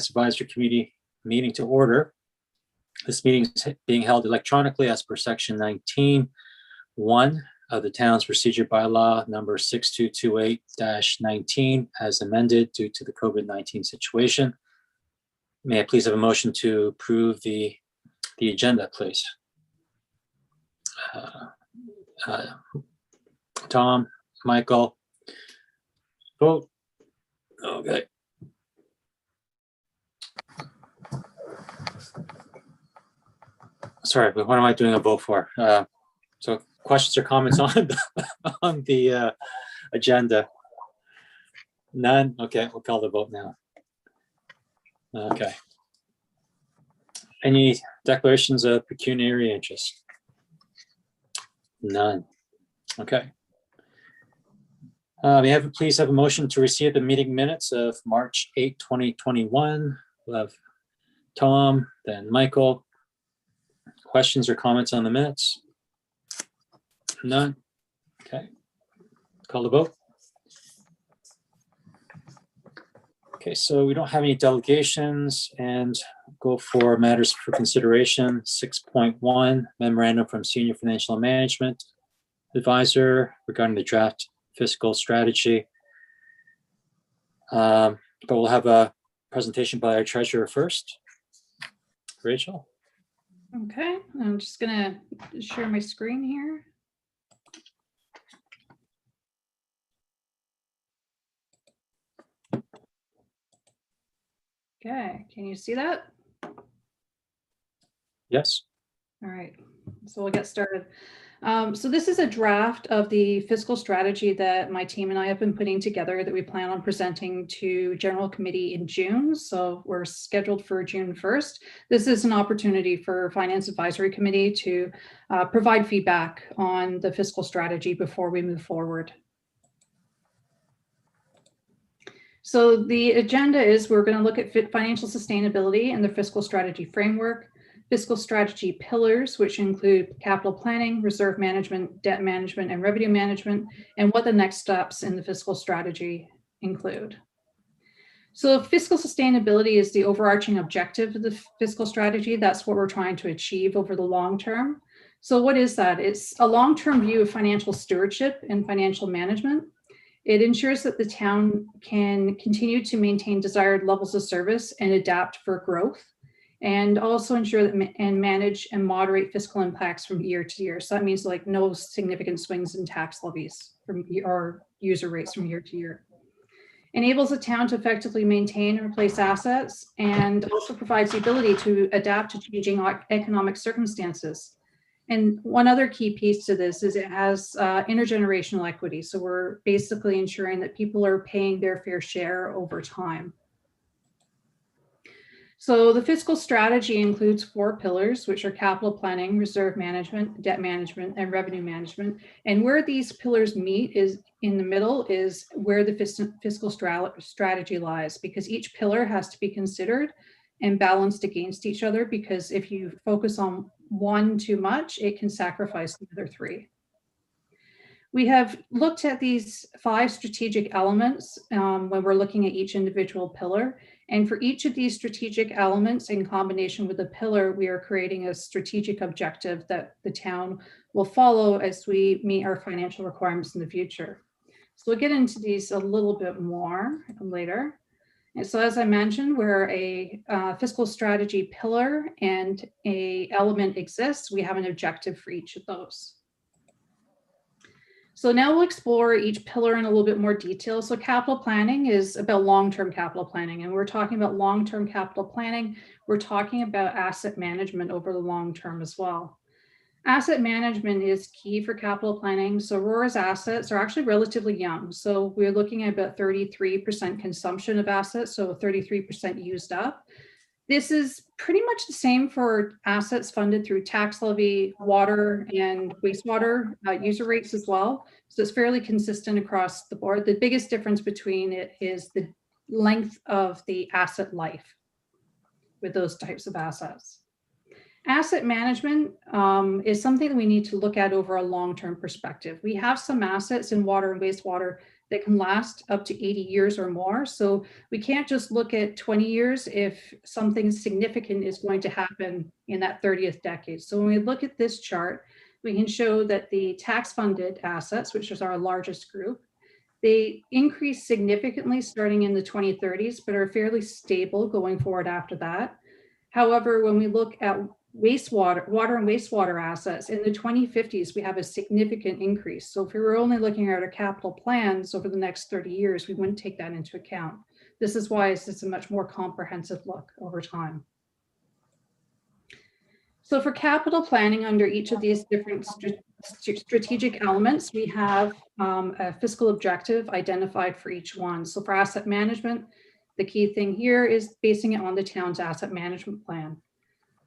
Advisory Committee meeting to order. This meeting is being held electronically as per section 19(1) of the town's procedure bylaw number 6228-19 as amended due to the COVID-19 situation. May I please have a motion to approve the agenda, please? Tom, Michael, vote. Okay. Sorry, but what am I doing a vote for? So questions or comments on the agenda? None? Okay, we'll call the vote now. Okay. Any declarations of pecuniary interest? None. Okay. May I please have a motion to receive the meeting minutes of March 8, 2021? We'll have Tom, then Michael. Questions or comments on the minutes? None. Okay. Call the vote. Okay, so we don't have any delegations and go for matters for consideration. 6.1, memorandum from Senior Financial Management Advisor regarding the draft fiscal strategy. But we'll have a presentation by our treasurer first. Rachel. Okay, I'm just gonna share my screen here. Okay, can you see that? Yes. All right, so we'll get started. So this is a draft of the fiscal strategy that my team and I have been putting together that we plan on presenting to General Committee in June. So we're scheduled for June 1st. This is an opportunity for Finance Advisory Committee to provide feedback on the fiscal strategy before we move forward. So the agenda is we're going to look at financial sustainability and the fiscal strategy framework, fiscal strategy pillars, which include capital planning, reserve management, debt management, and revenue management, and what the next steps in the fiscal strategy include. So fiscal sustainability is the overarching objective of the fiscal strategy. That's what we're trying to achieve over the long term. So what is that? It's a long-term view of financial stewardship and financial management. It ensures that the town can continue to maintain desired levels of service and adapt for growth, and also ensure that and manage and moderate fiscal impacts from year to year. So that means like no significant swings in tax levies from or user rates from year to year. Enables a town to effectively maintain and replace assets, and also provides the ability to adapt to changing economic circumstances. And one other key piece to this is it has intergenerational equity. So we're basically ensuring that people are paying their fair share over time. So the fiscal strategy includes 4 pillars, which are capital planning, reserve management, debt management, and revenue management. And where these pillars meet is in the middle is where the fiscal strategy lies, because each pillar has to be considered and balanced against each other, because if you focus on one too much, it can sacrifice the other 3. We have looked at these 5 strategic elements when we're looking at each individual pillar. And for each of these strategic elements in combination with the pillar, we are creating a strategic objective that the town will follow as we meet our financial requirements in the future. So we'll get into these a little bit more later. And so as I mentioned, where a fiscal strategy pillar and a element exists, we have an objective for each of those. So now we'll explore each pillar in a little bit more detail. So capital planning is about long-term capital planning. And we're talking about long-term capital planning. We're talking about asset management over the long term as well. Asset management is key for capital planning. So Aurora's assets are actually relatively young. So we're looking at about 33% consumption of assets, so 33% used up. This is pretty much the same for assets funded through tax levy, water, and wastewater user rates as well. So it's fairly consistent across the board. The biggest difference between it is the length of the asset life with those types of assets. Asset management is something that we need to look at over a long-term perspective. We have some assets in water and wastewater that can last up to 80 years or more. So we can't just look at 20 years if something significant is going to happen in that 30th decade. So when we look at this chart, we can show that the tax-funded assets, which is our largest group, they increase significantly starting in the 2030s, but are fairly stable going forward after that. However, when we look at water and wastewater assets in the 2050s, we have a significant increase. So if we were only looking at our capital plans over the next 30 years, we wouldn't take that into account. This is why it's a much more comprehensive look over time. So for capital planning under each of these different strategic elements, we have a fiscal objective identified for each one. So for asset management, the key thing here is basing it on the town's asset management plan.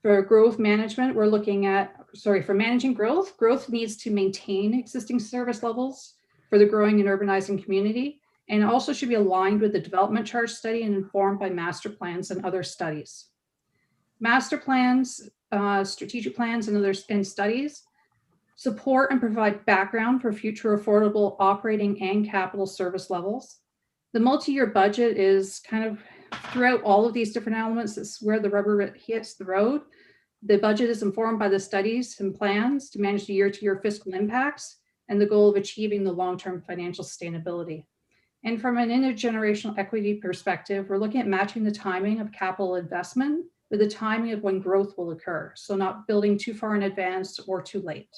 For growth management, we're looking at, for managing growth, growth needs to maintain existing service levels for the growing and urbanizing community, and also should be aligned with the development charge study and informed by master plans and other studies. Master plans, strategic plans and studies support and provide background for future affordable operating and capital service levels. The multi-year budget is kind of throughout all of these different elements. It's where the rubber hits the road. The budget is informed by the studies and plans to manage the year-to-year fiscal impacts and the goal of achieving the long-term financial sustainability. And from an intergenerational equity perspective, we're looking at matching the timing of capital investment with the timing of when growth will occur. So not building too far in advance or too late.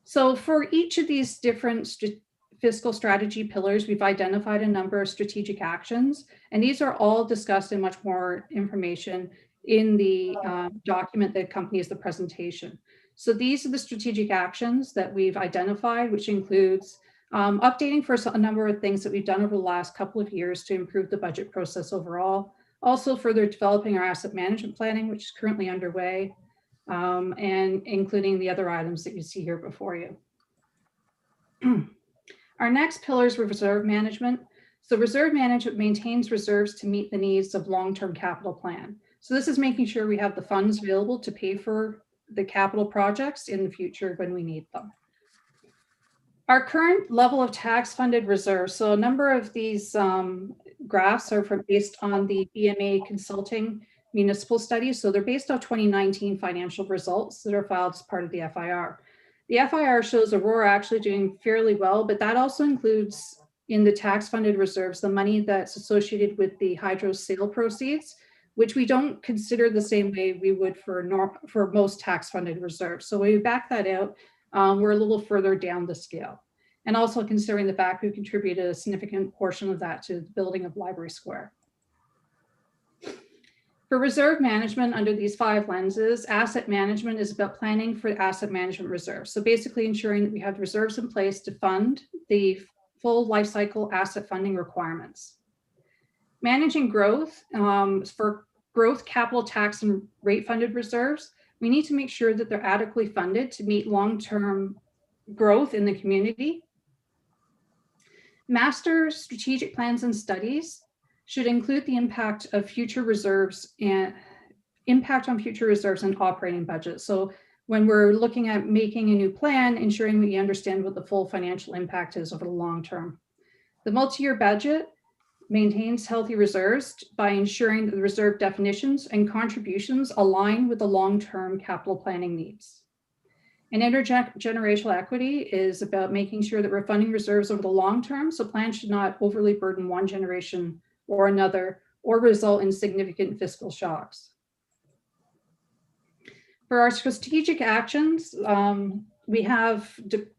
So for each of these different fiscal strategy pillars, we've identified a number of strategic actions, and these are all discussed in much more information in the document that accompanies the presentation. So these are the strategic actions that we've identified, which includes updating for a number of things that we've done over the last couple of years to improve the budget process overall. Also further developing our asset management planning, which is currently underway, and including the other items that you see here before you. Our next pillar is reserve management. So reserve management maintains reserves to meet the needs of long-term capital plan. So this is making sure we have the funds available to pay for the capital projects in the future when we need them. Our current level of tax-funded reserves, so a number of these graphs are based on the BMA Consulting municipal studies. So they're based on 2019 financial results that are filed as part of the FIR. The FIR shows Aurora actually doing fairly well, but that also includes in the tax-funded reserves the money that's associated with the hydro sale proceeds, which we don't consider the same way we would for most tax-funded reserves. So when we back that out, we're a little further down the scale. And also considering the fact we've contributed a significant portion of that to the building of Library Square. For reserve management under these 5 lenses, asset management is about planning for asset management reserves. So basically ensuring that we have reserves in place to fund the full life cycle asset funding requirements. Managing growth, for growth capital tax and rate funded reserves, we need to make sure that they're adequately funded to meet long-term growth in the community. Master strategic plans and studies should include the impact of future reserves and impact on future reserves and operating budget. So when we're looking at making a new plan, ensuring we understand what the full financial impact is over the long term. The multi-year budget maintains healthy reserves by ensuring that the reserve definitions and contributions align with the long-term capital planning needs. And intergenerational equity is about making sure that we're funding reserves over the long term, so plans should not overly burden one generation or another, or result in significant fiscal shocks. For our strategic actions, we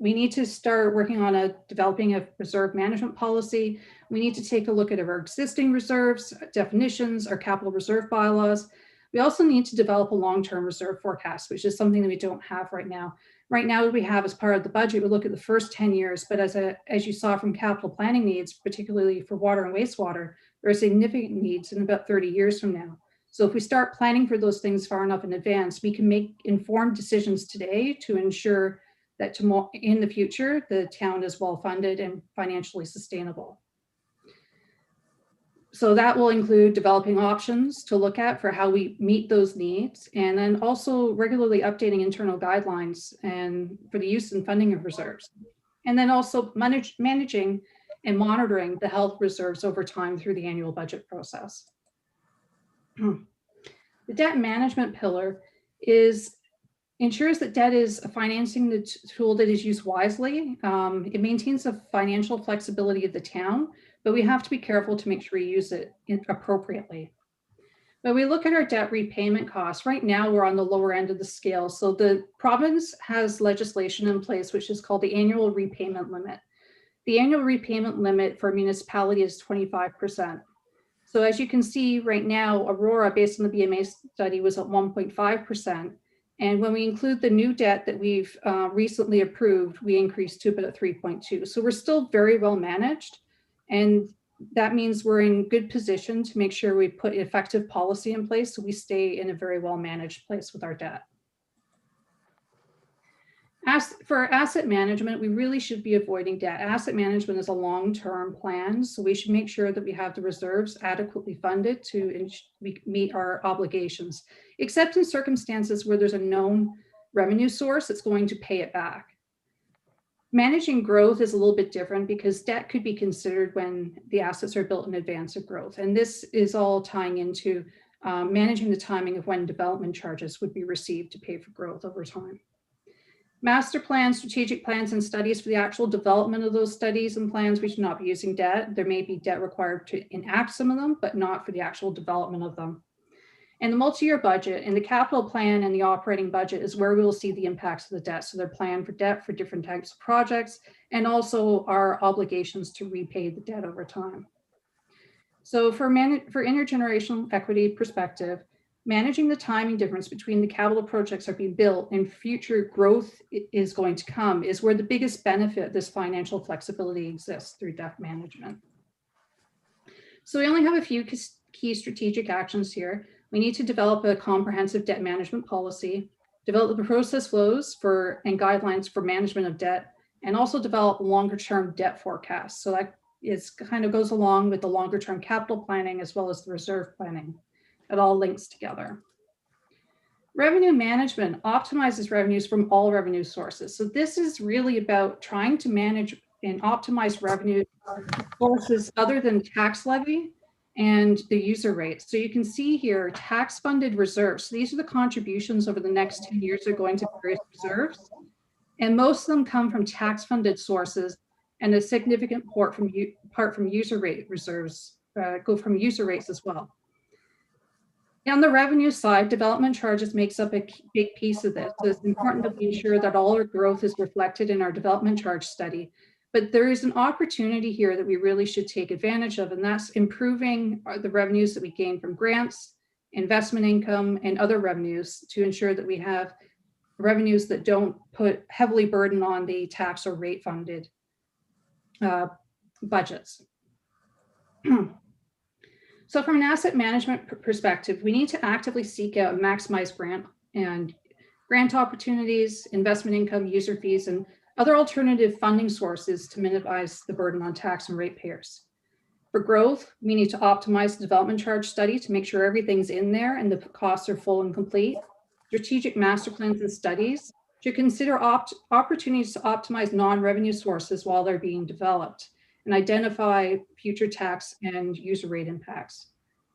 need to start working on developing a reserve management policy. We need to take a look at our existing reserves, definitions, our capital reserve bylaws. We also need to develop a long-term reserve forecast, which is something that we don't have right now. Right now, we have as part of the budget, we look at the first 10 years, but as you saw from capital planning needs, particularly for water and wastewater, there are significant needs in about 30 years from now. So if we start planning for those things far enough in advance, we can make informed decisions today to ensure that in the future, the town is well-funded and financially sustainable. So that will include developing options to look at for how we meet those needs, and then also regularly updating internal guidelines and for the use and funding of reserves. And then also managing and monitoring the health reserves over time through the annual budget process. The debt management pillar ensures that debt is a financing tool that is used wisely. It maintains the financial flexibility of the town, but we have to be careful to make sure we use it appropriately. When we look at our debt repayment costs, right now we're on the lower end of the scale. So the province has legislation in place, which is called the annual repayment limit. The annual repayment limit for a municipality is 25%. So as you can see right now, Aurora, based on the BMA study, was at 1.5%. And when we include the new debt that we've recently approved, we increased to about 3.2. So we're still very well managed. And that means we're in good position to make sure we put effective policy in place so we stay in a very well managed place with our debt. As for asset management, we really should be avoiding debt. Asset management is a long-term plan, so we should make sure that we have the reserves adequately funded to meet our obligations, except in circumstances where there's a known revenue source that's going to pay it back. Managing growth is a little bit different because debt could be considered when the assets are built in advance of growth. And this is all tying into managing the timing of when development charges would be received to pay for growth over time. Master plans, strategic plans, and studies for the actual development of those studies and plans, we should not be using debt. There may be debt required to enact some of them, but not for the actual development of them. And the multi-year budget and the capital plan and the operating budget is where we will see the impacts of the debt. So they're planned for debt for different types of projects and also our obligations to repay the debt over time. So for intergenerational equity perspective, managing the timing difference between the capital projects are being built and future growth is going to come is where the biggest benefit of this financial flexibility exists through debt management. So we only have a few key strategic actions here. We need to develop a comprehensive debt management policy, develop the process flows and guidelines for management of debt, and also develop longer-term debt forecasts. So that kind of goes along with the longer-term capital planning as well as the reserve planning. It all links together. Revenue management optimizes revenues from all revenue sources. So this is really about trying to manage and optimize revenue sources other than tax levy and the user rates. So you can see here, tax-funded reserves. So these are the contributions over the next 10 years are going to various reserves. And most of them come from tax-funded sources, and a significant part from user rate reserves go from user rates as well. On the revenue side, development charges makes up a big piece of this. So it's important that we ensure that all our growth is reflected in our development charge study. But there is an opportunity here that we really should take advantage of, and that's improving the revenues that we gain from grants, investment income, and other revenues to ensure that we have revenues that don't put heavily burden on the tax or rate funded budgets. So from an asset management perspective, we need to actively seek out and maximize grant opportunities, investment income, user fees, and other alternative funding sources to minimize the burden on tax and ratepayers. For growth, we need to optimize the development charge study to make sure everything's in there and the costs are full and complete. Strategic master plans and studies should consider opportunities to optimize non-revenue sources while they're being developed and identify future tax and user rate impacts.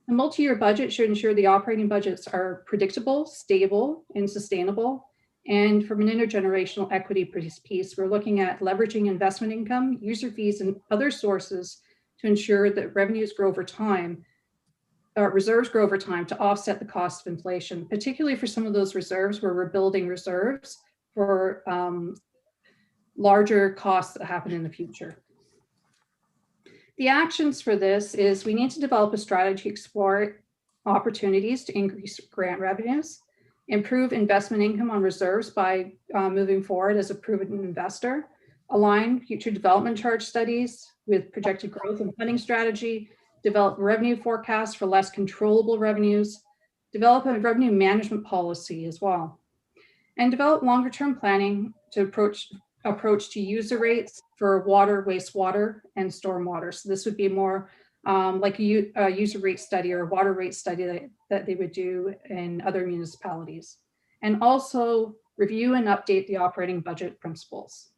A multi-year budget should ensure the operating budgets are predictable, stable, and sustainable. And from an intergenerational equity piece, we're looking at leveraging investment income, user fees, and other sources to ensure that revenues grow over time, reserves grow over time to offset the cost of inflation, particularly for some of those reserves where we're building reserves for larger costs that happen in the future. The actions for this is we need to develop a strategy to explore opportunities to increase grant revenues, improve investment income on reserves by moving forward as a proven investor, align future development charge studies with projected growth and funding strategy, develop revenue forecasts for less controllable revenues, develop a revenue management policy as well, and develop longer-term planning to approach to user rates for water, wastewater, and stormwater. So this would be more like a user rate study or a water rate study that they would do in other municipalities. And also review and update the operating budget principles.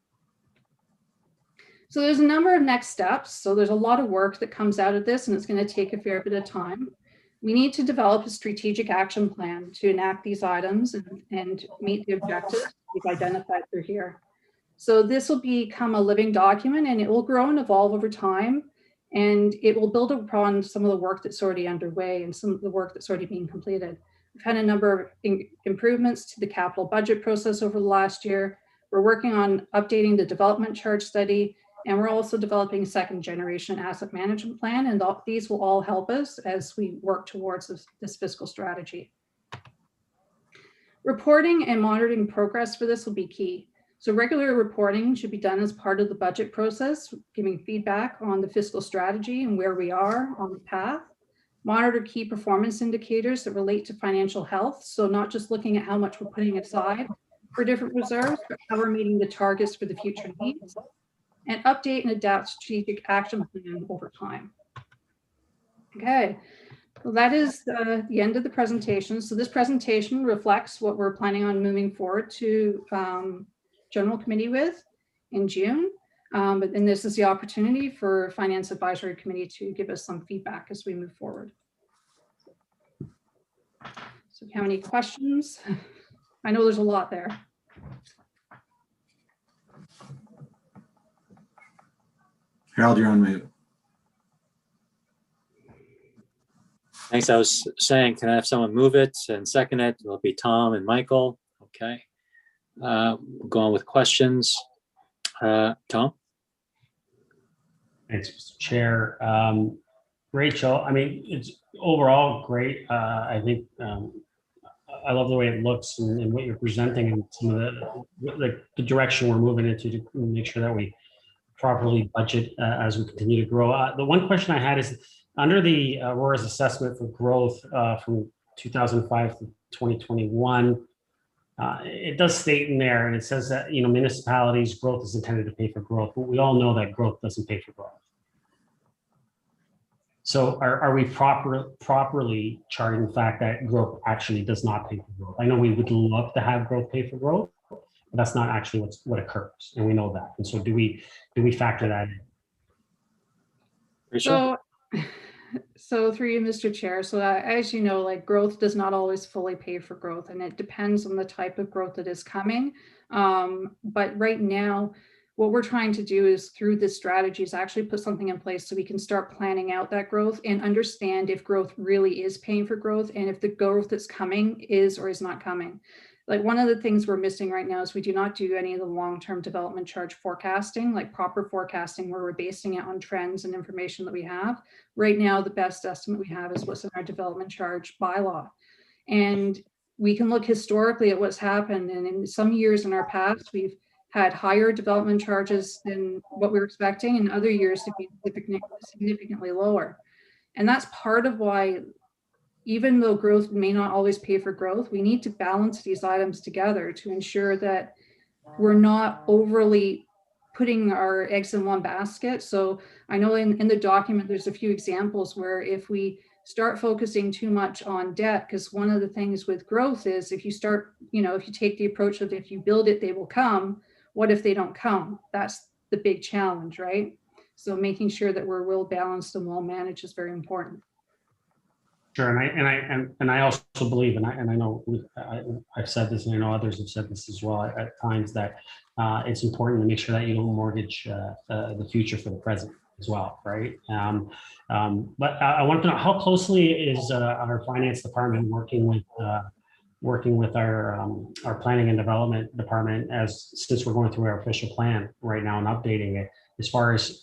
So there's a number of next steps. So there's a lot of work that comes out of this, and it's going to take a fair bit of time. We need to develop a strategic action plan to enact these items and meet the objectives we've identified through here. So this will become a living document, and it will grow and evolve over time. And it will build upon some of the work that's already underway and some of the work that's already being completed. We've had a number of improvements to the capital budget process over the last year. We're working on updating the development charge study, and we're also developing a second generation asset management plan. And these will all help us as we work towards this fiscal strategy. Reporting and monitoring progress for this will be key. So regular reporting should be done as part of the budget process, giving feedback on the fiscal strategy and where we are on the path. Monitor key performance indicators that relate to financial health. So not just looking at how much we're putting aside for different reserves, but how we're meeting the targets for the future needs. And update and adapt strategic action plan over time. Okay. Well, that is the end of the presentation. So this presentation reflects what we're planning on moving forward to General Committee with in June. But then this is the opportunity for Finance Advisory Committee to give us some feedback as we move forward. So if you have any questions, I know there's a lot there. Harold, you're on mute. Thanks. I was saying, can I have someone move it and second it? It'll be Tom and Michael. Okay. We'll go on with questions. Tom? Thanks, Mr. Chair. Rachel, I mean, it's overall great. I think I love the way it looks and what you're presenting and some of the direction we're moving into to make sure that we properly budget as we continue to grow. The one question I had is under the Aurora's assessment for growth from 2005 to 2021, it does state in there, and it says that, you know, municipalities' growth is intended to pay for growth, but we all know that growth doesn't pay for growth. So are we properly charting the fact that growth actually does not pay for growth? I know we would love to have growth pay for growth, but that's not actually what occurs, and we know that. And so do we factor that in? So through you, Mr. Chair, so as you know, like growth does not always fully pay for growth, and it depends on the type of growth that is coming. But right now, what we're trying to do is through this strategy is actually put something in place so we can start planning out that growth and understand if growth really is paying for growth and if the growth that's coming is or is not coming. Like one of the things we're missing right now is we do not do any of the long-term development charge forecasting, like proper forecasting where we're basing it on trends and information that we have. Right now, the best estimate we have is what's in our development charge bylaw. And we can look historically at what's happened. And in some years in our past, we've had higher development charges than what we were expecting, and other years to be significantly lower. And that's part of why, even though growth may not always pay for growth, we need to balance these items together to ensure that we're not overly putting our eggs in one basket. So I know in the document, there's a few examples where if we start focusing too much on debt, because one of the things with growth is if you start, you know, if you take the approach of if you build it, they will come. What if they don't come? That's the big challenge, right? So making sure that we're well balanced and well managed is very important. Sure, and I also believe, and I know I've said this, and I know others have said this as well at times, that it's important to make sure that you don't mortgage the future for the present as well, right? But I want to know how closely is our finance department working with our planning and development department since we're going through our official plan right now and updating it as far as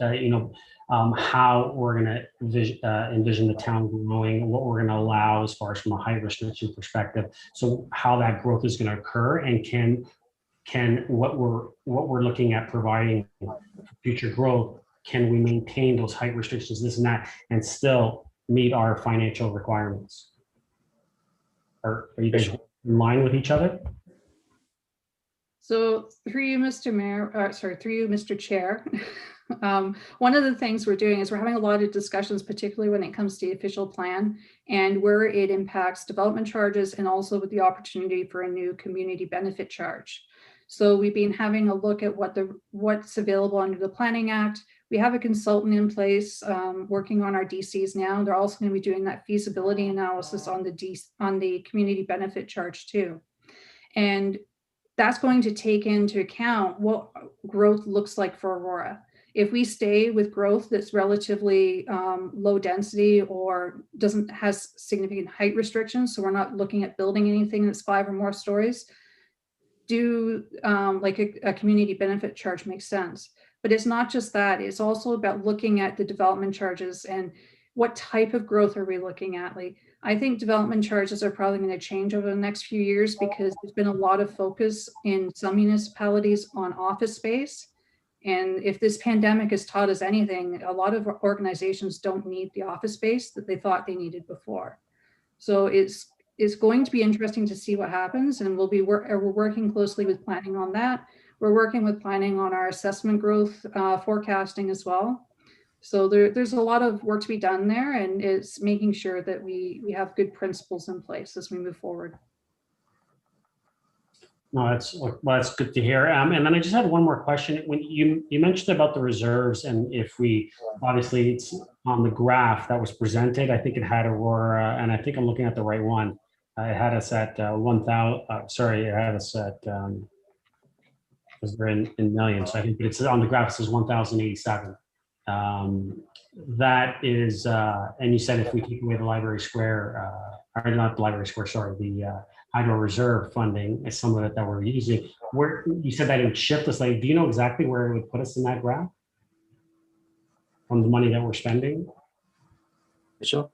how we're going to envision the town growing, what we're going to allow as far as from a height restriction perspective. So how that growth is going to occur, and can what we're looking at providing for future growth, can we maintain those height restrictions, this and that, and still meet our financial requirements? Are you guys in line with each other? So through you, Mr. Mayor, through you, Mr. Chair, one of the things we're doing is we're having a lot of discussions, particularly when it comes to the official plan and where it impacts development charges, and also with the opportunity for a new community benefit charge. So we've been having a look at what's available under the Planning Act. We have a consultant in place working on our DCs now. They're also going to be doing that feasibility analysis on the community benefit charge too. And that's going to take into account what growth looks like for Aurora. If we stay with growth that's relatively low density or has significant height restrictions, so we're not looking at building anything that's 5 or more stories, like a community benefit charge makes sense. But it's not just that, it's also about looking at the development charges and what type of growth are we looking at. Like, I think development charges are probably going to change over the next few years because there's been a lot of focus in some municipalities on office space. And if this pandemic has taught us anything, a lot of organizations don't need the office space that they thought they needed before. So it's going to be interesting to see what happens, and we're working closely with planning on that. We're working with planning on our assessment growth forecasting as well. So there's a lot of work to be done there, and it's making sure that we have good principles in place as we move forward. No, that's good to hear. And then I just had one more question. When you mentioned about the reserves, and if we obviously it's on the graph that was presented, I think it had Aurora, and I think I'm looking at the right one. It had us at 1,000. Sorry, it had us at because we're in millions. So I think it's on the graph. It says 1,087. That is, and you said if we take away the Library Square, or not the Library Square, sorry, the Hydro Reserve funding is some of it that we're using. Where you said that it would shift us, like, do you know exactly where it would put us in that graph from the money that we're spending? Michelle?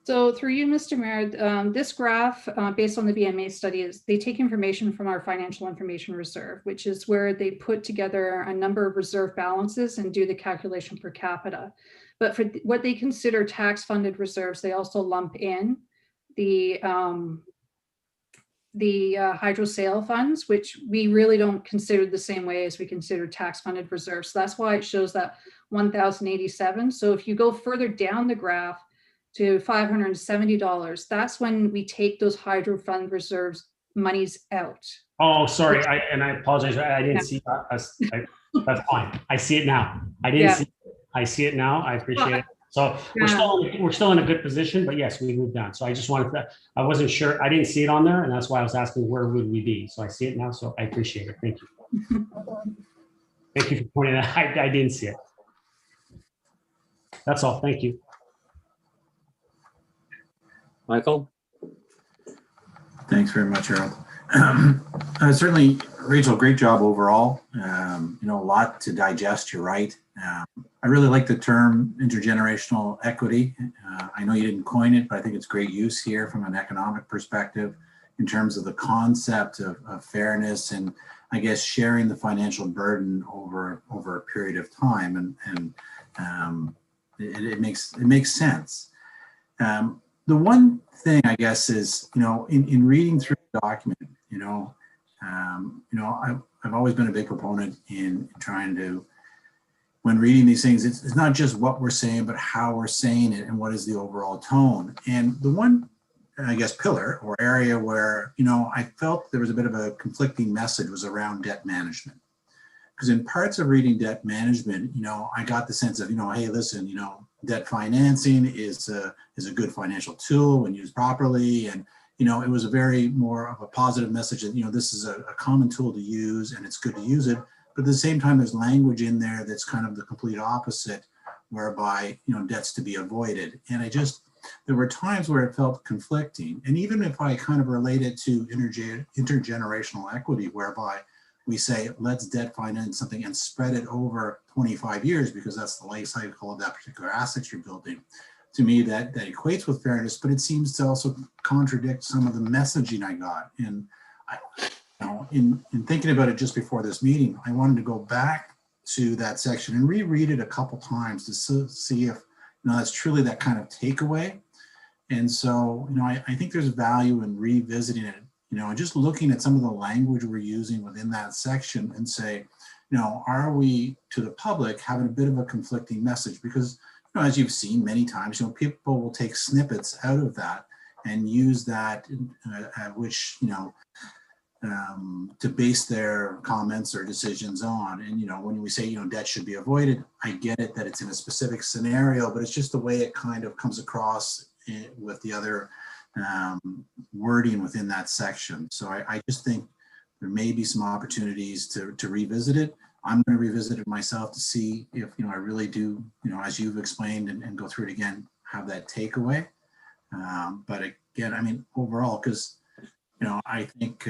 So through you, Mr. Mayor, this graph, based on the BMA studies, they take information from our financial information reserve, which is where they put together a number of reserve balances and do the calculation per capita. But for what they consider tax funded reserves, they also lump in the hydro sale funds, which we really don't consider the same way as we consider tax funded reserves. So that's why it shows that 1,087. So if you go further down the graph to $570, that's when we take those hydro fund reserves monies out. Oh, sorry. I apologize. I didn't see that. That's fine. I see it now. I didn't see it. I see it now. I appreciate it. So we're still in a good position, but yes, we moved on. So I just wanted to, I wasn't sure. I didn't see it on there, and that's why I was asking where would we be. So I see it now. So I appreciate it. Thank you. Thank you for pointing that. I didn't see it. That's all. Thank you. Michael? Thanks very much, Harold. Certainly, Rachel, great job overall. A lot to digest. You're right. I really like the term intergenerational equity. I know you didn't coin it, but I think it's great use here from an economic perspective in terms of the concept of fairness and, I guess, sharing the financial burden over a period of time, and it makes sense. The one thing, I guess, is in reading through the document, I've always been a big proponent in trying to, when reading these things, it's not just what we're saying, but how we're saying it and what is the overall tone. And the one, I guess, pillar or area where, I felt there was a bit of a conflicting message was around debt management. Because in parts of reading debt management, I got the sense of, hey, listen, debt financing is a good financial tool when used properly. And, it was a very more of a positive message that, this is a common tool to use and it's good to use it. But at the same time, there's language in there that's kind of the complete opposite, whereby, debt's to be avoided. And there were times where it felt conflicting. And even if I kind of relate it to intergenerational equity, whereby we say, let's debt finance something and spread it over 25 years because that's the life cycle of that particular asset you're building. To me, that equates with fairness, but it seems to also contradict some of the messaging I got. And in thinking about it just before this meeting, I wanted to go back to that section and reread it a couple times to see if that's truly that kind of takeaway. And so, I think there's value in revisiting it, and just looking at some of the language we're using within that section and say, are we to the public having a bit of a conflicting message? Because, as you've seen many times, people will take snippets out of that and use that, which, to base their comments or decisions on. And, when we say, debt should be avoided, I get it that it's in a specific scenario, but it's just the way it kind of comes across with the other wording within that section. So I just think there may be some opportunities to revisit it. I'm going to revisit it myself to see if, I really do, as you've explained and go through it again, have that takeaway. But again, I mean, overall, because, I think,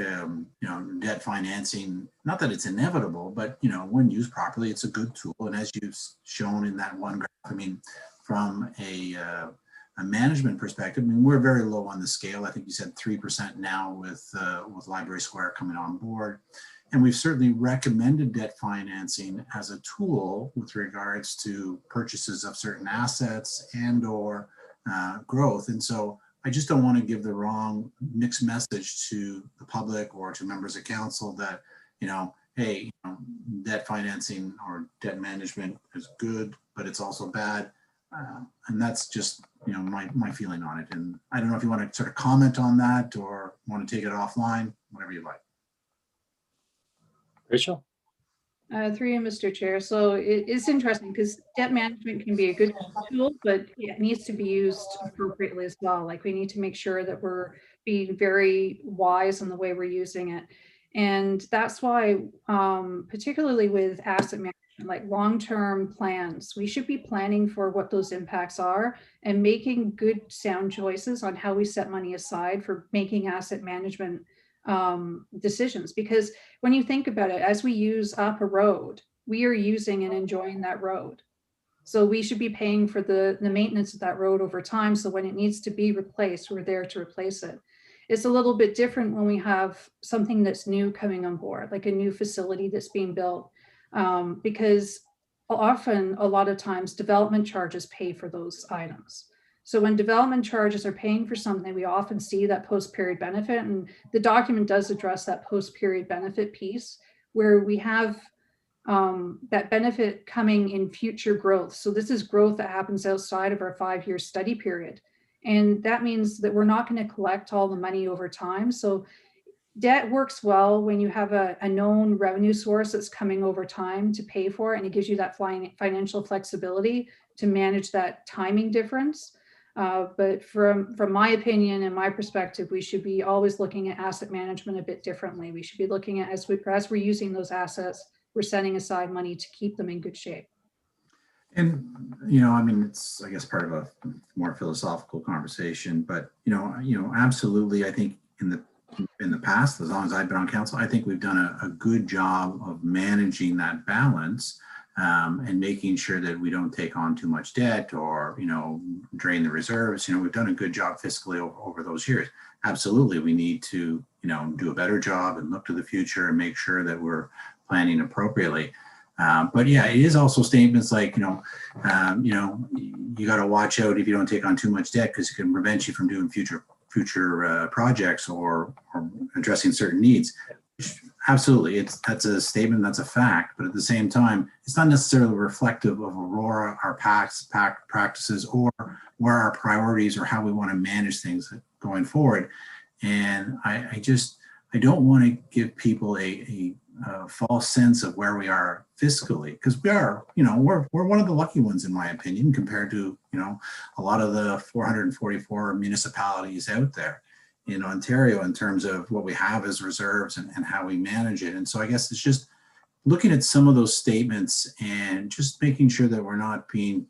debt financing, not that it's inevitable, but, when used properly, it's a good tool. And as you've shown in that one graph, I mean, from a management perspective, I mean, we're very low on the scale. I think you said 3% now with Library Square coming on board. And we've certainly recommended debt financing as a tool with regards to purchases of certain assets and or growth. And so I just don't want to give the wrong mixed message to the public or to members of council that, hey, debt financing or debt management is good, but it's also bad. And that's just, my feeling on it. And I don't know if you want to sort of comment on that or want to take it offline, whatever you like. Rachel? Through you, Mr. Chair. So it's interesting because debt management can be a good tool, but it needs to be used appropriately as well. Like we need to make sure that we're being very wise in the way we're using it. And that's why, particularly with asset management, like long-term plans, we should be planning for what those impacts are and making good sound choices on how we set money aside for making asset management decisions. Because when you think about it, as we use up a road, we are using and enjoying that road. So we should be paying for the maintenance of that road over time. So when it needs to be replaced, we're there to replace it. It's a little bit different when we have something that's new coming on board, like a new facility that's being built, because often, a lot of times, development charges pay for those items. So when development charges are paying for something, we often see that post-period benefit, and the document does address that post-period benefit piece where we have that benefit coming in future growth. So this is growth that happens outside of our 5-year study period. And that means that we're not going to collect all the money over time. So debt works well when you have a known revenue source that's coming over time to pay for it, and it gives you that financial flexibility to manage that timing difference. But from my opinion and my perspective, we should be always looking at asset management a bit differently. We should be looking at, as we're using those assets, we're setting aside money to keep them in good shape. And, I mean, it's, I guess, part of a more philosophical conversation, but, absolutely, I think in the past, as long as I've been on council, I think we've done a good job of managing that balance and making sure that we don't take on too much debt or, drain the reserves. We've done a good job fiscally over those years. Absolutely, we need to, do a better job and look to the future and make sure that we're planning appropriately. But yeah, it is also statements like, you got to watch out if you don't take on too much debt because it can prevent you from doing future projects or addressing certain needs. Absolutely, that's a statement, that's a fact. But at the same time, it's not necessarily reflective of Aurora, our past practices, or where our priorities or how we want to manage things going forward. And I don't want to give people a false sense of where we are fiscally, because we are, we're one of the lucky ones, in my opinion, compared to, a lot of the 444 municipalities out there in Ontario in terms of what we have as reserves and how we manage it. And so I guess it's just looking at some of those statements and just making sure that we're not being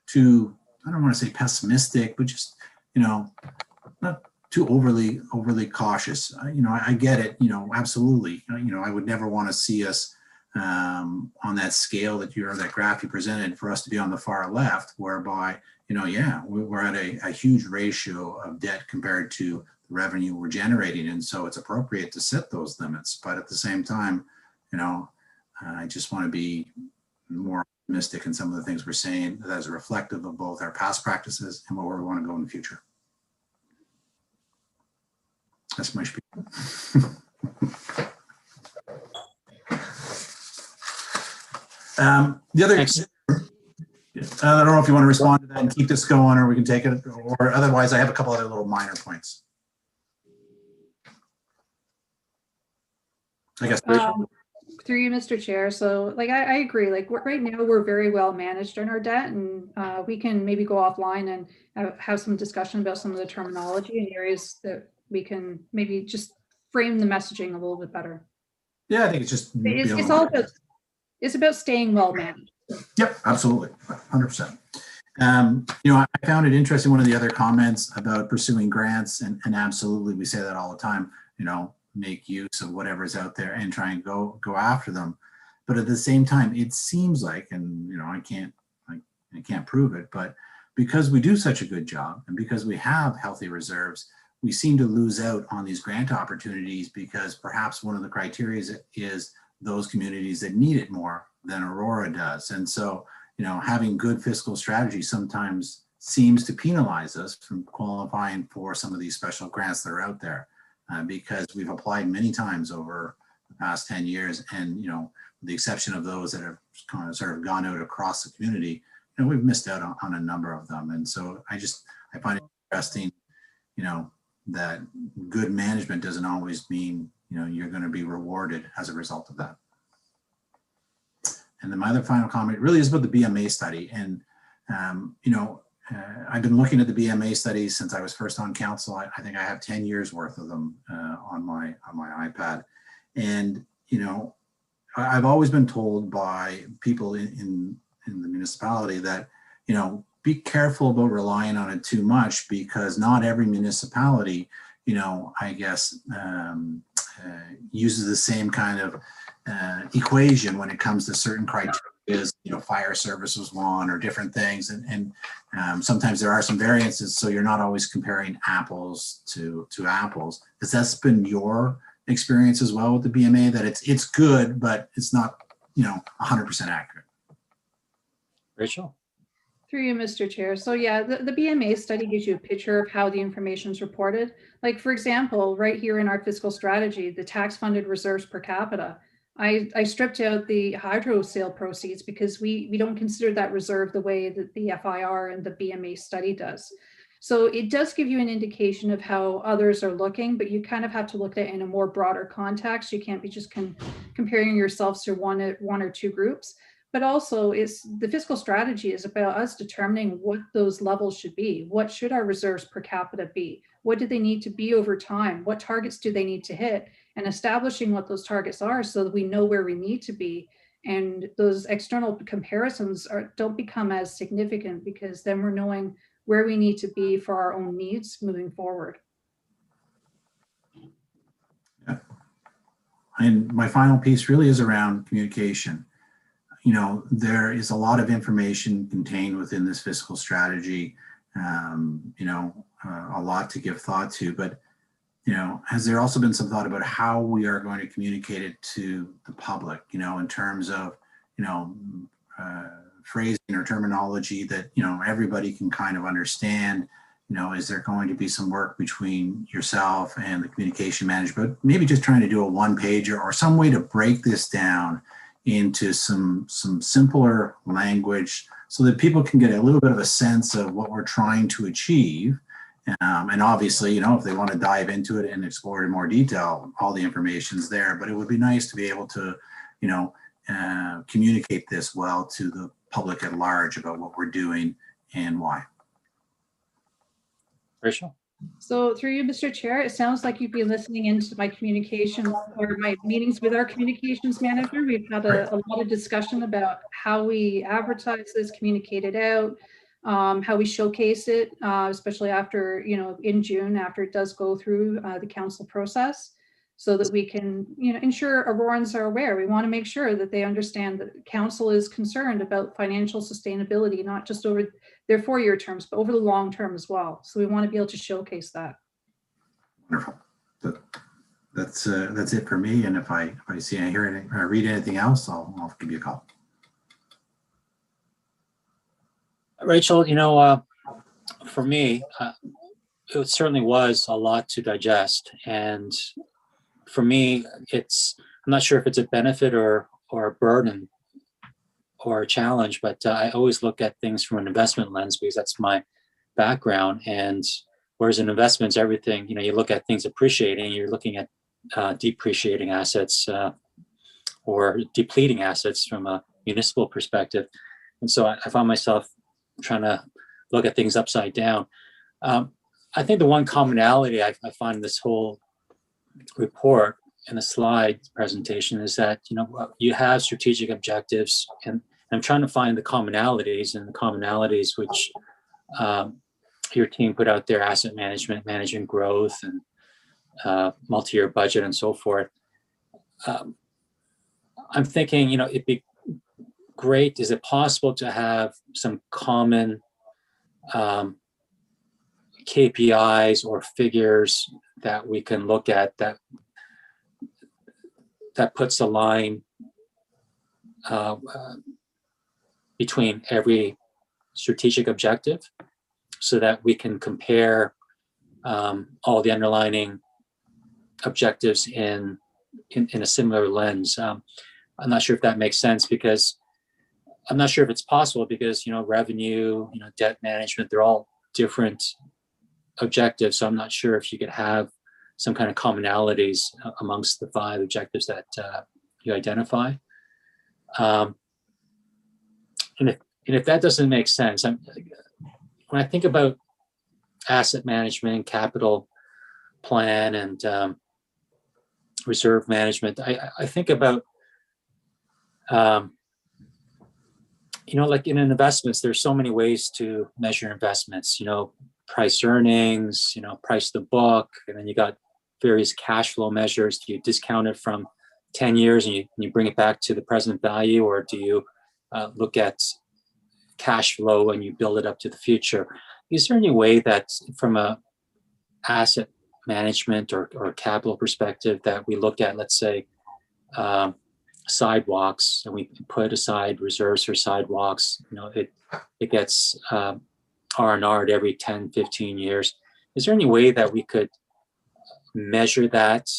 too, I don't want to say pessimistic, but just, not too overly cautious. I get it, absolutely. I would never want to see us on that scale that graph you presented for us to be on the far left, whereby, we're at a huge ratio of debt compared to the revenue we're generating. And so it's appropriate to set those limits. But at the same time, I just want to be more optimistic in some of the things we're saying that is reflective of both our past practices and where we want to go in the future. That's my spiel. The other, I don't know if you want to respond to that and keep this going, or we can take it, or otherwise I have a couple other little minor points. I guess, Rachel? Through you, Mr. Chair. So like, I agree. Like right now we're very well managed in our debt, and we can maybe go offline and have some discussion about some of the terminology and areas that we can maybe just frame the messaging a little bit better. Yeah, I think it's just, It's all about, it's about staying well managed. Yep, absolutely, 100%. I found it interesting, one of the other comments about pursuing grants, and absolutely, we say that all the time, make use of whatever's out there and try and go after them. But at the same time, it seems like, and I can't prove it, but because we do such a good job and because we have healthy reserves, we seem to lose out on these grant opportunities because perhaps one of the criteria is those communities that need it more than Aurora does. And so, having good fiscal strategy sometimes seems to penalize us from qualifying for some of these special grants that are out there, because we've applied many times over the past 10 years. And, with the exception of those that have kind of sort of gone out across the community, we've missed out on a number of them. And so I find it interesting, that good management doesn't always mean, you're going to be rewarded as a result of that. And then my other final comment really is about the BMA study. And, I've been looking at the BMA studies since I was first on council. I think I have 10 years worth of them on my iPad. And, I've always been told by people in the municipality that, be careful about relying on it too much, because not every municipality, uses the same kind of equation when it comes to certain criteria. Fire service was one, or different things, and sometimes there are some variances, so you're not always comparing apples to apples. Has that been your experience as well with the BMA, that it's good, but it's not 100% accurate? Rachel? Through you, Mr. Chair. So yeah, the BMA study gives you a picture of how the information is reported. Like, for example, right here in our fiscal strategy, the tax funded reserves per capita, I stripped out the hydro sale proceeds because we don't consider that reserve the way that the FIR and the BMA study does. So it does give you an indication of how others are looking, but you kind of have to look at it in a more broader context. You can't be just comparing yourselves to one or two groups. But also, the fiscal strategy is about us determining what those levels should be. What should our reserves per capita be? What do they need to be over time? What targets do they need to hit? And establishing what those targets are so that we know where we need to be. And those external comparisons don't become as significant, because then we're knowing where we need to be for our own needs moving forward. Yeah. And my final piece really is around communication. There is a lot of information contained within this fiscal strategy, a lot to give thought to, but, has there also been some thought about how we are going to communicate it to the public, in terms of, phrasing or terminology that, everybody can kind of understand? Is there going to be some work between yourself and the communication manager, but maybe just trying to do a one-pager or some way to break this down into some simpler language so that people can get a little bit of a sense of what we're trying to achieve. And obviously, if they want to dive into it and explore in more detail, all the information's there, but it would be nice to be able to, communicate this well to the public at large about what we're doing and why. Rachel? So through you, Mr. Chair, it sounds like you've been listening into my communication or my meetings with our communications manager. We've had a lot of discussion about how we advertise this, communicate it out, how we showcase it, especially after, in June, after it does go through the council process, so that we can, ensure Aurorans are aware. We want to make sure that they understand that council is concerned about financial sustainability, not just over their 4-year terms, but over the long term as well. So we want to be able to showcase that. Wonderful. That's it for me. And if I see and hear anything or read anything else, I'll give you a call. Rachel, for me, it certainly was a lot to digest. And for me, I'm not sure if it's a benefit or a burden or a challenge, but I always look at things from an investment lens, because that's my background. And whereas in investments, everything, you look at things appreciating, you're looking at depreciating assets or depleting assets from a municipal perspective. And so I found myself trying to look at things upside down. I think the one commonality I find in this whole report and the slide presentation is that, you have strategic objectives, and I'm trying to find the commonalities, and the commonalities which your team put out there: asset management, managing growth, and multi-year budget, and so forth. I'm thinking, it'd be great. Is it possible to have some common KPIs or figures that we can look at that puts a line between every strategic objective, so that we can compare all the underlining objectives in a similar lens? I'm not sure if that makes sense, because I'm not sure if it's possible, because revenue, debt management, they're all different objectives. So I'm not sure if you could have some kind of commonalities amongst the 5 objectives that you identify. And if that doesn't make sense, when I think about asset management, capital plan, and reserve management, I think about, like in investments, there's so many ways to measure investments, price earnings, price to book, and then you got various cash flow measures. Do you discount it from 10 years and you bring it back to the present value, or do you look at cash flow and you build it up to the future? Is there any way that from a asset management or capital perspective that we look at, let's say, sidewalks, and we put aside reserves for sidewalks, it gets R&R'd every 10, 15 years. Is there any way that we could measure that,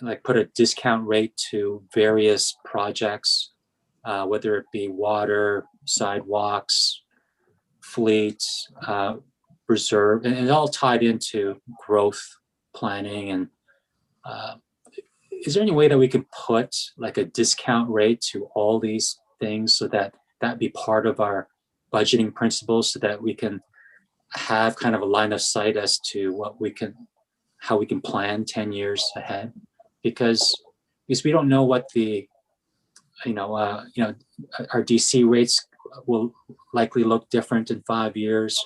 like put a discount rate to various projects, whether it be water, sidewalks, fleet, reserve, and it all tied into growth planning? And is there any way that we could put like a discount rate to all these things, so that that be part of our budgeting principles, so that we can have kind of a line of sight as to how we can plan 10 years ahead? Because we don't know what the, our DC rates will likely look different in 5 years.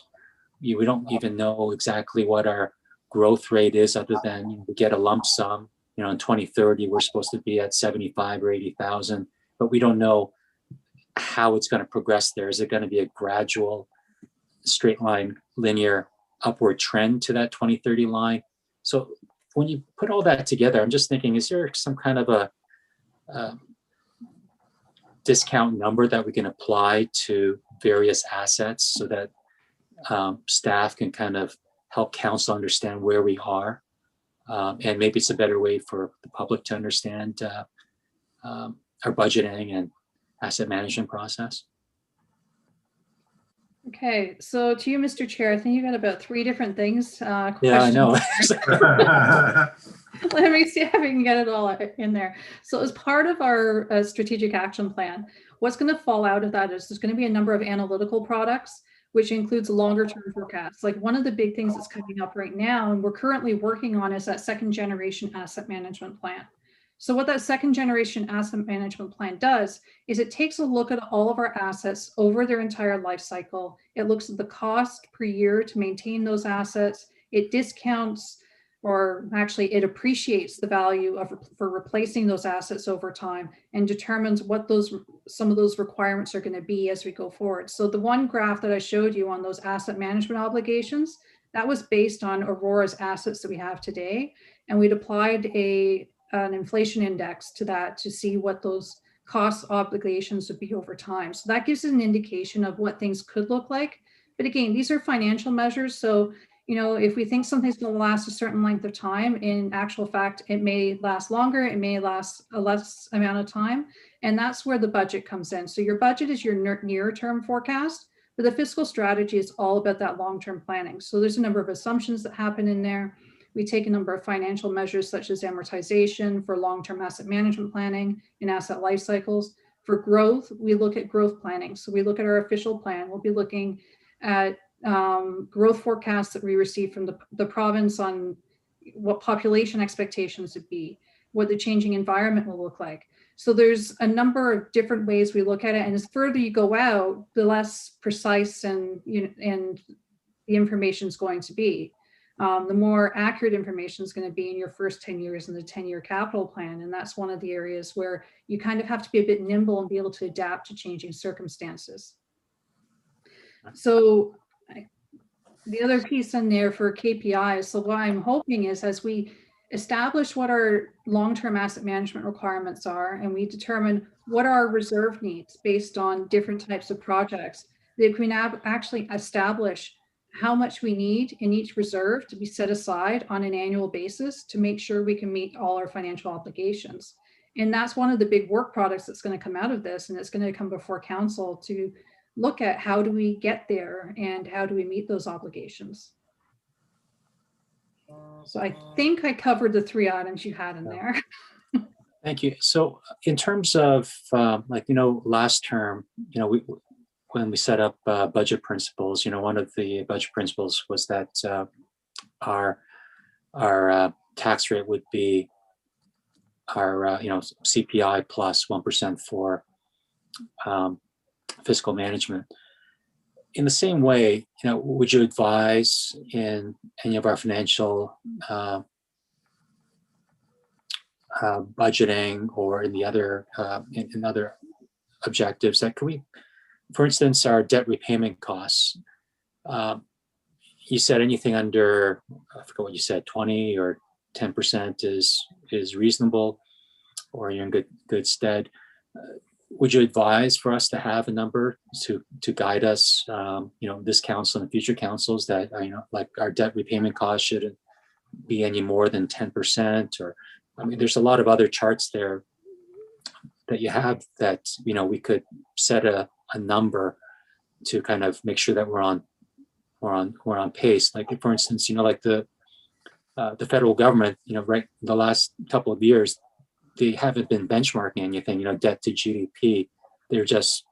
We don't even know exactly what our growth rate is, other than we get a lump sum. In 2030, we're supposed to be at 75 or 80,000, but we don't know how it's going to progress there. Is it going to be a gradual, straight line, linear upward trend to that 2030 line? So when you put all that together, I'm just thinking, is there some kind of a discount number that we can apply to various assets, so that staff can kind of help council understand where we are? And maybe it's a better way for the public to understand our budgeting and asset management process. Okay, so to you, Mr. Chair, I think you got about 3 different things. Yeah, I know. Let me see if I can get it all in there. So as part of our strategic action plan, what's going to fall out of that is there's going to be a number of analytical products, which includes longer term forecasts. Like one of the big things that's coming up right now, and we're currently working on, is that 2nd generation asset management plan. So what that 2nd generation asset management plan does is it takes a look at all of our assets over their entire life cycle. It looks at the cost per year to maintain those assets. It discounts, or actually it appreciates the value for replacing those assets over time, and determines what some of those requirements are going to be as we go forward. So the one graph that I showed you on those asset management obligations, that was based on Aurora's assets that we have today. And we'd applied an inflation index to that to see what those cost obligations would be over time. So that gives us an indication of what things could look like. But again, these are financial measures. So, if we think something's going to last a certain length of time, in actual fact, it may last longer, it may last a less amount of time. And that's where the budget comes in. So your budget is your near-term forecast, but the fiscal strategy is all about that long-term planning. So there's a number of assumptions that happen in there. We take a number of financial measures such as amortization for long-term asset management planning and asset life cycles. For growth, we look at growth planning. So we look at our official plan. We'll be looking at growth forecasts that we receive from the province on what population expectations would be, what the changing environment will look like. So there's a number of different ways we look at it. And as further you go out, the less precise and the information is going to be. The more accurate information is going to be in your first 10 years in the 10-year capital plan. And that's one of the areas where you kind of have to be a bit nimble and be able to adapt to changing circumstances. So the other piece in there for KPIs, so what I'm hoping is as we establish what our long-term asset management requirements are, and we determine what our reserve needs based on different types of projects, that we now actually establish how much we need in each reserve to be set aside on an annual basis to make sure we can meet all our financial obligations. And that's one of the big work products that's going to come out of this, and it's going to come before council to look at how do we get there and how do we meet those obligations. So I think I covered the 3 items you had in there. Thank you. So in terms of last term, when we set up budget principles, one of the budget principles was that our tax rate would be our CPI plus 1% for fiscal management. In the same way, would you advise in any of our financial budgeting or in the other in other objectives that could we, for instance, our debt repayment costs? You said anything under, I forget what you said, 20 or 10% is reasonable, or you're in good stead. Would you advise for us to have a number to guide us, this council and future councils that, like our debt repayment costs shouldn't be any more than 10%? Or, there's a lot of other charts there that you have that, we could set a number to kind of make sure that we're on pace. Like, for instance, like the federal government, right, the last couple of years, they haven't been benchmarking anything, debt to GDP. They're just,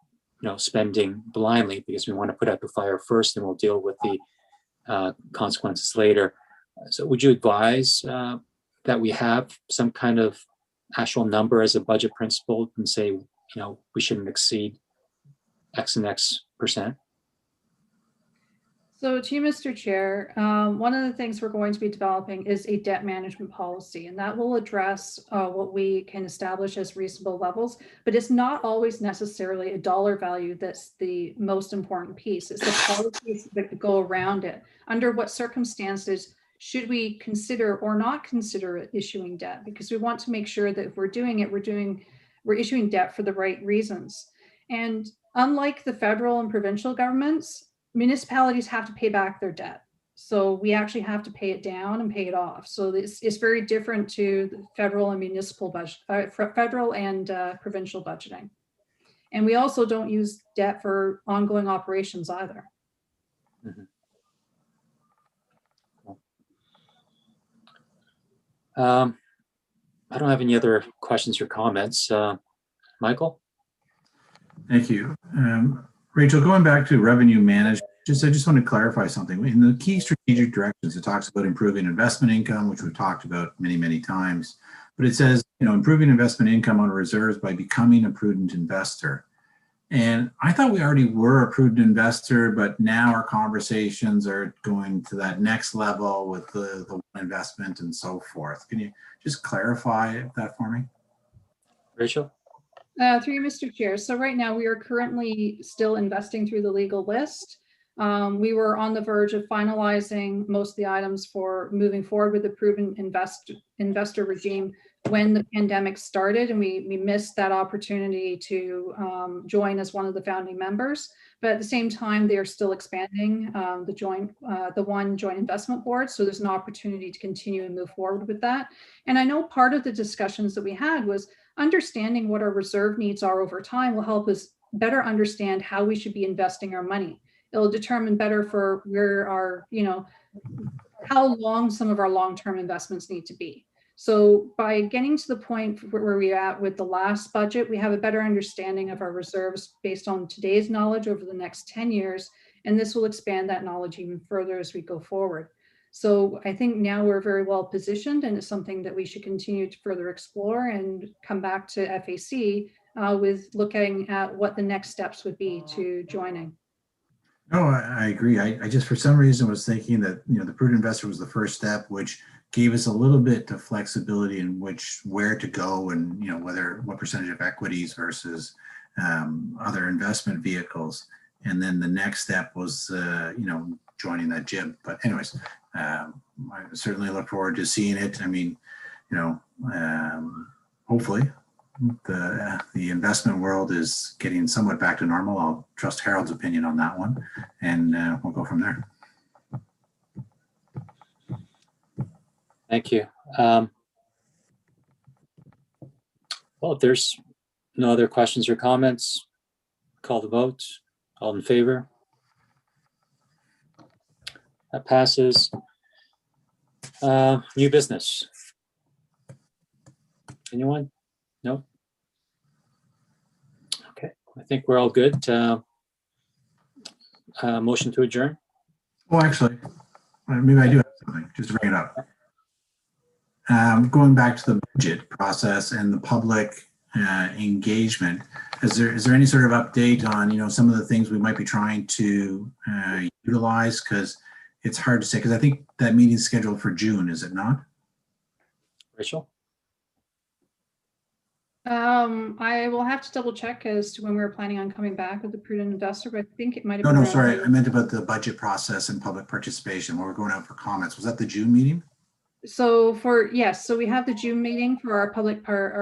spending blindly because we want to put out the fire first and we'll deal with the consequences later. So would you advise that we have some kind of actual number as a budget principle and say, we shouldn't exceed X and X percent? So to you, Mr. Chair, one of the things we're going to be developing is a debt management policy, and that will address what we can establish as reasonable levels, but it's not always necessarily a dollar value that's the most important piece. It's the policies that go around it. Under what circumstances should we consider or not consider issuing debt? Because we want to make sure that if we're doing it, we're issuing debt for the right reasons. And unlike the federal and provincial governments, municipalities have to pay back their debt. So we actually have to pay it down and pay it off. So it's very different to the federal and municipal budget, federal and provincial budgeting. And we also don't use debt for ongoing operations either. Mm-hmm. I don't have any other questions or comments. Michael? Thank you. Rachel, going back to revenue management, I just want to clarify something. In the key strategic directions, it talks about improving investment income, which we've talked about many, many times. But it says, improving investment income on reserves by becoming a prudent investor. And I thought we already were a prudent investor, but now our conversations are going to that next level with the investment and so forth. Can you just clarify that for me? Rachel? Through you, Mr. Chair. So right now we are currently still investing through the legal list. We were on the verge of finalizing most of the items for moving forward with the proven investor regime when the pandemic started, and we missed that opportunity to join as one of the founding members. But at the same time, they are still expanding the one joint investment board. So there's an opportunity to continue and move forward with that. And I know part of the discussions that we had was understanding what our reserve needs are over time will help us better understand how we should be investing our money. It'll determine better for where our how long some of our long-term investments need to be. So by getting to the point where we're at with the last budget, we have a better understanding of our reserves based on today's knowledge over the next 10 years. And this will expand that knowledge even further as we go forward. So I think now we're very well positioned, and it's something that we should continue to further explore and come back to FAC with looking at what the next steps would be to joining. No, I agree. I just, for some reason, was thinking that, the prudent investor was the first step, which gave us a little bit of flexibility in where to go and, what percentage of equities versus other investment vehicles. And then the next step was, joining that gym. But anyways, I certainly look forward to seeing it. I mean, hopefully the investment world is getting somewhat back to normal. I'll trust Harold's opinion on that one, and we'll go from there. Thank you. Well, if there's no other questions or comments, call the vote. All in favor? That passes. New business. Anyone? No? Okay, I think we're all good. Motion to adjourn. Well, actually, maybe I do have something, just to bring it up. Going back to the budget process and the public engagement, is there any sort of update on, some of the things we might be trying to utilize? Because it's hard to say, because I think that meeting's scheduled for June, is it not? Rachel? I will have to double check as to when we were planning on coming back with the prudent investor, but I think it might have been. No, sorry. I meant about the budget process and public participation where we're going out for comments. Was that the June meeting? So yes, so we have the June meeting for our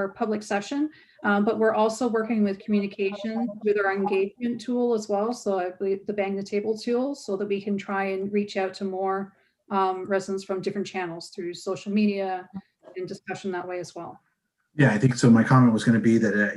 public session, but we're also working with communication with our engagement tool as well. So I believe the Bang the Table tool, so that we can try and reach out to more residents from different channels through social media and discussion that way as well. Yeah, I think so. My comment was going to be that,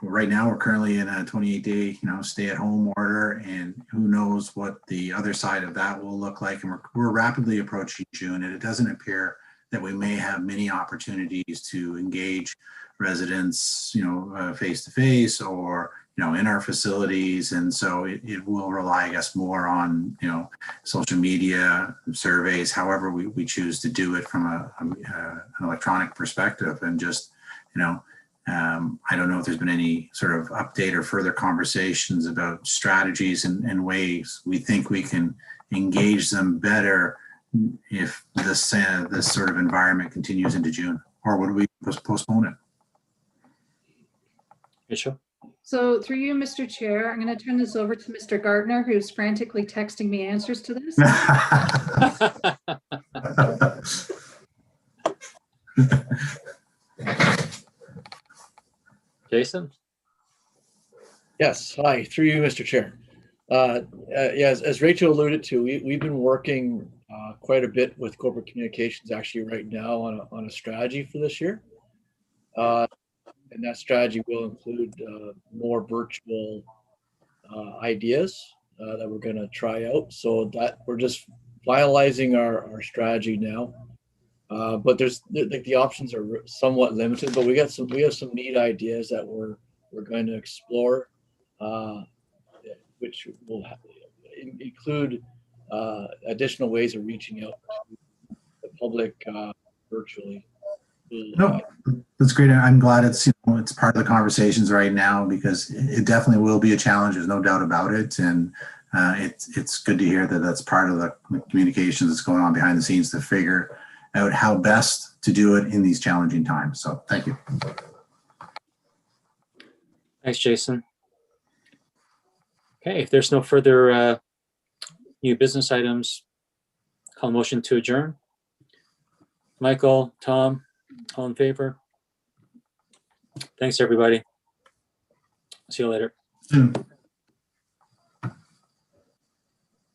right now we're currently in a 28-day, stay-at-home order, and who knows what the other side of that will look like. And we're rapidly approaching June, and it doesn't appear that we may have many opportunities to engage residents, face-to-face or, in our facilities. And so it will rely, I guess, more on, social media, surveys, however we choose to do it from an electronic perspective. And just, I don't know if there's been any sort of update or further conversations about strategies and ways we think we can engage them better if this sort of environment continues into June, or would we postpone it? Rachel? So through you, Mr. Chair, I'm going to turn this over to Mr. Gardner, who's frantically texting me answers to this. Jason? Yes, hi, through you, Mr. Chair. Yes, as Rachel alluded to, we've been working quite a bit with corporate communications actually right now on a strategy for this year. And that strategy will include more virtual ideas that we're going to try out. So that we're just finalizing our strategy now. But there's the options are somewhat limited, but we have some neat ideas that we're going to explore, which will include additional ways of reaching out to the public virtually. No, that's great. I'm glad it's part of the conversations right now, because it definitely will be a challenge. There's no doubt about it. And it's good to hear that that's part of the communications that's going on behind the scenes to figure out how best to do it in these challenging times. So thank you. Thanks, Jason. Okay, if there's no further new business items, call motion to adjourn. Michael, Tom, all in favor? Thanks, everybody. See you later. Soon.